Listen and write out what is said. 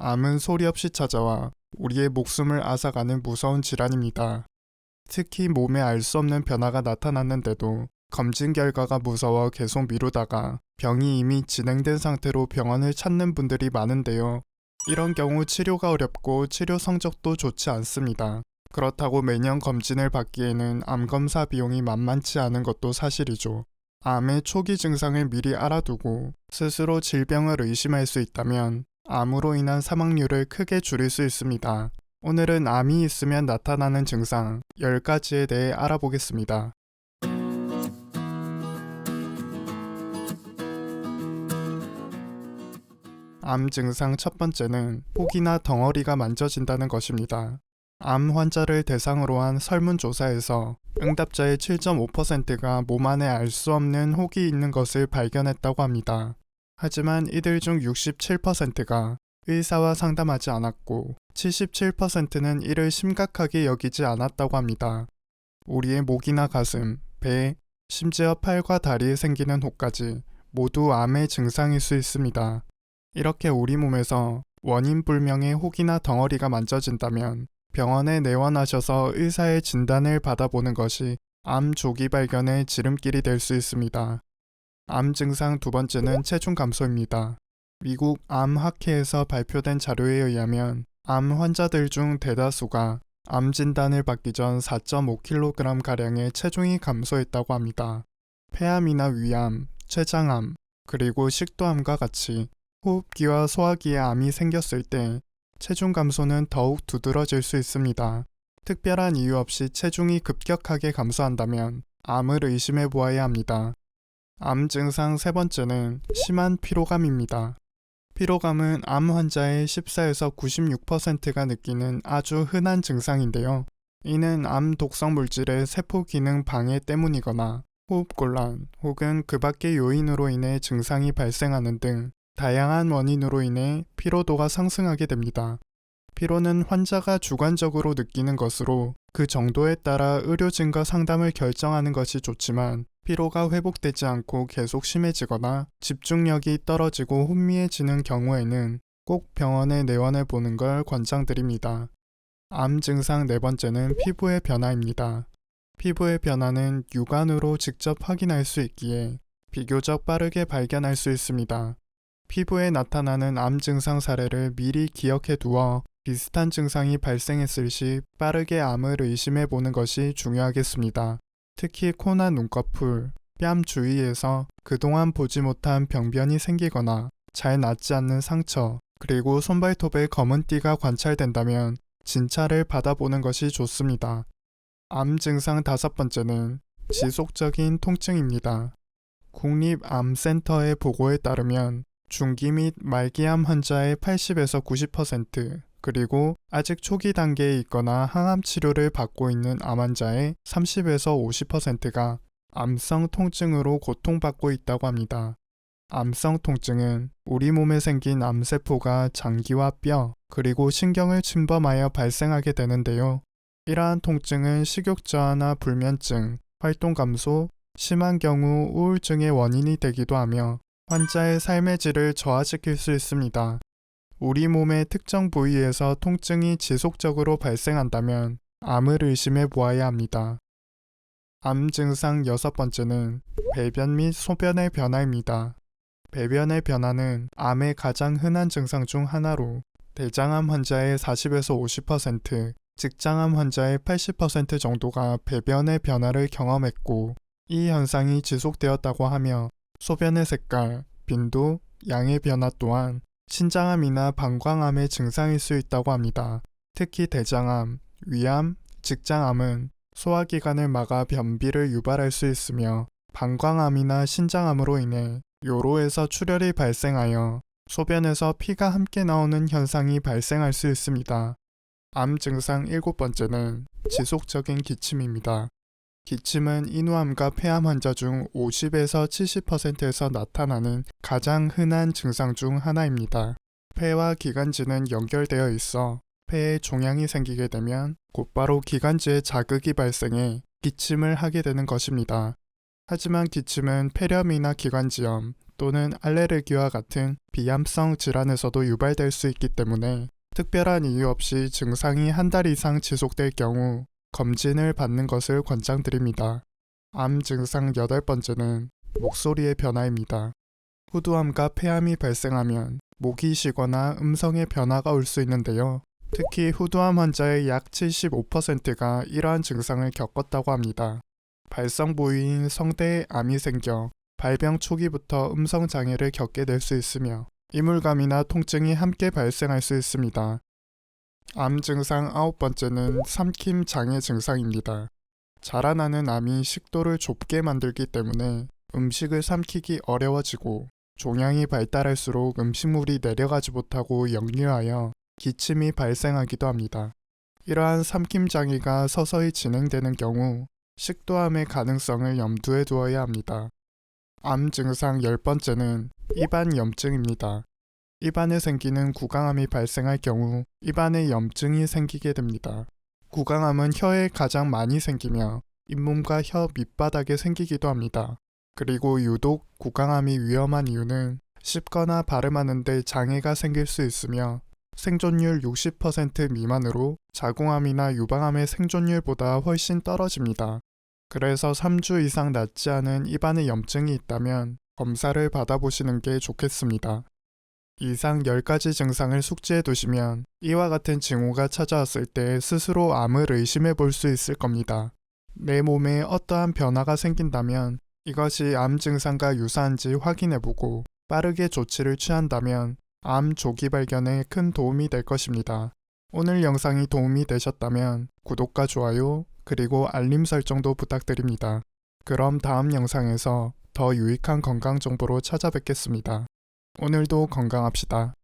암은 소리 없이 찾아와 우리의 목숨을 앗아가는 무서운 질환입니다. 특히 몸에 알 수 없는 변화가 나타났는데도 검진 결과가 무서워 계속 미루다가 병이 이미 진행된 상태로 병원을 찾는 분들이 많은데요. 이런 경우 치료가 어렵고 치료 성적도 좋지 않습니다. 그렇다고 매년 검진을 받기에는 암 검사 비용이 만만치 않은 것도 사실이죠. 암의 초기 증상을 미리 알아두고 스스로 질병을 의심할 수 있다면 암으로 인한 사망률을 크게 줄일 수 있습니다. 오늘은 암이 있으면 나타나는 증상 10가지에 대해 알아보겠습니다. 암 증상 첫 번째는 혹이나 덩어리가 만져진다는 것입니다. 암 환자를 대상으로 한 설문조사에서 응답자의 7.5%가 몸 안에 알 수 없는 혹이 있는 것을 발견했다고 합니다. 하지만 이들 중 67%가 의사와 상담하지 않았고 77%는 이를 심각하게 여기지 않았다고 합니다. 우리의 목이나 가슴, 배, 심지어 팔과 다리에 생기는 혹까지 모두 암의 증상일 수 있습니다. 이렇게 우리 몸에서 원인 불명의 혹이나 덩어리가 만져진다면 병원에 내원하셔서 의사의 진단을 받아보는 것이 암 조기 발견의 지름길이 될 수 있습니다. 암 증상 두 번째는 체중 감소입니다. 미국 암학회에서 발표된 자료에 의하면 암 환자들 중 대다수가 암 진단을 받기 전 4.5kg가량의 체중이 감소했다고 합니다. 폐암이나 위암, 췌장암, 그리고 식도암과 같이 호흡기와 소화기에 암이 생겼을 때 체중 감소는 더욱 두드러질 수 있습니다. 특별한 이유 없이 체중이 급격하게 감소한다면 암을 의심해 보아야 합니다. 암 증상 세 번째는 심한 피로감입니다. 피로감은 암 환자의 14에서 96%가 느끼는 아주 흔한 증상인데요. 이는 암 독성 물질의 세포 기능 방해 때문이거나 호흡곤란 혹은 그 밖의 요인으로 인해 증상이 발생하는 등 다양한 원인으로 인해 피로도가 상승하게 됩니다. 피로는 환자가 주관적으로 느끼는 것으로 그 정도에 따라 의료진과 상담을 결정하는 것이 좋지만 피로가 회복되지 않고 계속 심해지거나 집중력이 떨어지고 혼미해지는 경우에는 꼭 병원에 내원해 보는 걸 권장드립니다. 암 증상 네 번째는 피부의 변화입니다. 피부의 변화는 육안으로 직접 확인할 수 있기에 비교적 빠르게 발견할 수 있습니다. 피부에 나타나는 암 증상 사례를 미리 기억해 두어 비슷한 증상이 발생했을 시 빠르게 암을 의심해 보는 것이 중요하겠습니다. 특히 코나 눈꺼풀, 뺨 주위에서 그동안 보지 못한 병변이 생기거나 잘 낫지 않는 상처, 그리고 손발톱에 검은 띠가 관찰된다면 진찰을 받아보는 것이 좋습니다. 암 증상 다섯 번째는 지속적인 통증입니다. 국립암센터의 보고에 따르면 중기 및 말기암 환자의 80에서 90%, 그리고 아직 초기 단계에 있거나 항암 치료를 받고 있는 암 환자의 30에서 50%가 암성 통증으로 고통받고 있다고 합니다. 암성 통증은 우리 몸에 생긴 암세포가 장기와 뼈, 그리고 신경을 침범하여 발생하게 되는데요. 이러한 통증은 식욕 저하나 불면증, 활동 감소, 심한 경우 우울증의 원인이 되기도 하며 환자의 삶의 질을 저하시킬 수 있습니다. 우리 몸의 특정 부위에서 통증이 지속적으로 발생한다면 암을 의심해 보아야 합니다. 암 증상 여섯 번째는 배변 및 소변의 변화입니다. 배변의 변화는 암의 가장 흔한 증상 중 하나로 대장암 환자의 40에서 50%, 직장암 환자의 80% 정도가 배변의 변화를 경험했고 이 현상이 지속되었다고 하며 소변의 색깔, 빈도, 양의 변화 또한 신장암이나 방광암의 증상일 수 있다고 합니다. 특히 대장암, 위암, 직장암은 소화기관을 막아 변비를 유발할 수 있으며 방광암이나 신장암으로 인해 요로에서 출혈이 발생하여 소변에서 피가 함께 나오는 현상이 발생할 수 있습니다. 암 증상 일곱 번째는 지속적인 기침입니다. 기침은 인후암과 폐암 환자 중 50에서 70%에서 나타나는 가장 흔한 증상 중 하나입니다. 폐와 기관지는 연결되어 있어 폐에 종양이 생기게 되면 곧바로 기관지에 자극이 발생해 기침을 하게 되는 것입니다. 하지만 기침은 폐렴이나 기관지염 또는 알레르기와 같은 비암성 질환에서도 유발될 수 있기 때문에 특별한 이유 없이 증상이 한 달 이상 지속될 경우 검진을 받는 것을 권장드립니다. 암 증상 8번째는 목소리의 변화입니다. 후두암과 폐암이 발생하면 목이 쉬거나 음성의 변화가 올 수 있는데요. 특히 후두암 환자의 약 75%가 이러한 증상을 겪었다고 합니다. 발성 부위인 성대에 암이 생겨 발병 초기부터 음성 장애를 겪게 될 수 있으며 이물감이나 통증이 함께 발생할 수 있습니다. 암 증상 9번째는 삼킴 장애 증상입니다. 자라나는 암이 식도를 좁게 만들기 때문에 음식을 삼키기 어려워지고 종양이 발달할수록 음식물이 내려가지 못하고 역류하여 기침이 발생하기도 합니다. 이러한 삼킴 장애가 서서히 진행되는 경우 식도암의 가능성을 염두에 두어야 합니다. 암 증상 10번째는 입안 염증입니다. 입안에 생기는 구강암이 발생할 경우 입안에 염증이 생기게 됩니다. 구강암은 혀에 가장 많이 생기며 잇몸과 혀 밑바닥에 생기기도 합니다. 그리고 유독 구강암이 위험한 이유는 씹거나 발음하는데 장애가 생길 수 있으며 생존율 60% 미만으로 자궁암이나 유방암의 생존율보다 훨씬 떨어집니다. 그래서 3주 이상 낫지 않은 입안에 염증이 있다면 검사를 받아보시는 게 좋겠습니다. 이상 10가지 증상을 숙지해 두시면 이와 같은 징후가 찾아왔을 때 스스로 암을 의심해 볼 수 있을 겁니다. 내 몸에 어떠한 변화가 생긴다면 이것이 암 증상과 유사한지 확인해보고 빠르게 조치를 취한다면 암 조기 발견에 큰 도움이 될 것입니다. 오늘 영상이 도움이 되셨다면 구독과 좋아요 그리고 알림 설정도 부탁드립니다. 그럼 다음 영상에서 더 유익한 건강 정보로 찾아뵙겠습니다. 오늘도 건강합시다.